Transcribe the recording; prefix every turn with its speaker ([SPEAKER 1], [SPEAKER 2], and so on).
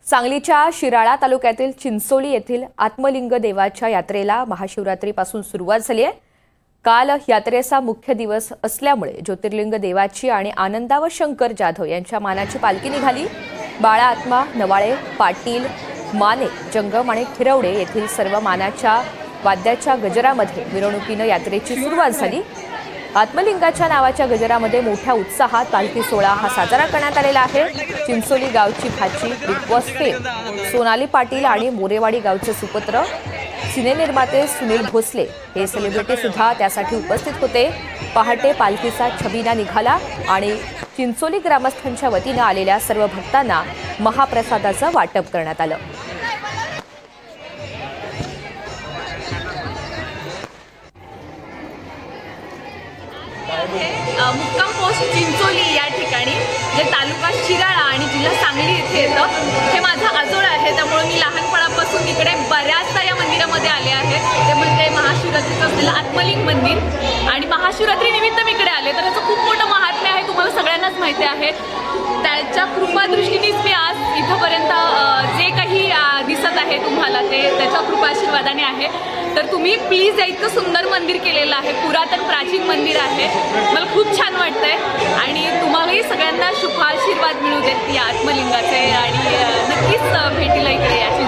[SPEAKER 1] सांगलीच्या शिराळा तालुक्यातील चिंचोली येथील आत्मलिंग देवाच्या यात्रेला महाशिवरात्रीपासून सुरुवात झाली आहे। काल यात्रेचा मुख्य दिवस असल्यामुळे ज्योतिर्लिंग देवाची आणि आनंदाव शंकर जाधव यांच्या मानाची पालखी निघाली। बाळा आत्मा, नवाळे, पाटील, माने, जंगम आणि खिरवडे येथील सर्व मानाच्या वाद्याच्या गजरामध्ये मिरवणुकीनं यात्रेची सुरुवात झाली। आत्मलिंगाच्या नावाच्या गजरामध्ये मोठ्या उत्साहात पालखी सोहळा हा साजरा करण्यात आलेला आहे। चिंचोली गावची भाची, big boss fame Sonali Patil आणि मोरेवाडी गावचे सुपुत्र सिनेनिर्माते सुनील भोसले हे सेलिब्रिटी सुद्धा त्यासाठी उपस्थित होते। पहाटे पालखीचा छबिना निघाला आणि चिंचोली ग्रामस्थांच्या वतीने आलेल्या सर्व भक्तांना महाप्रसादाचं वाटप करण्यात आलं।
[SPEAKER 2] मुक्काम पोस्ट चिंचोली या ठिकाणी जे तालुका शिराळा आणि जिल्हा सांगली इथे येतं, हे माझं आजोळ आहे। त्यामुळे मी लहानपणापासून इकडे बऱ्याचदा या मंदिरामध्ये आले आहे। ते म्हणजे महाशिवरात्रीचं असलेलं आत्मलिंग मंदिर आणि महाशिवरात्री निमित्त मी इकडे आले, तर याचं खूप मोठं महात्म्य आहे, तुम्हाला सगळ्यांनाच माहिती आहे। त्याच्या कृपादृष्टीनेच मी आज इथंपर्यंत जे काही दिसत आहे तुम्हाला ते त्याच्या कृपा आशीर्वादाने आहे। तर तुम्ही प्लीज इतकं सुंदर मंदिर केलेलं आहे, पुरातन प्राचीन मंदिर आहे, मला खूप छान वाटतंय आणि तुम्हालाही सगळ्यांना शुभ आशीर्वाद मिळू देत या आत्मलिंगाचे आणि नक्कीच भेटीला इकडे या।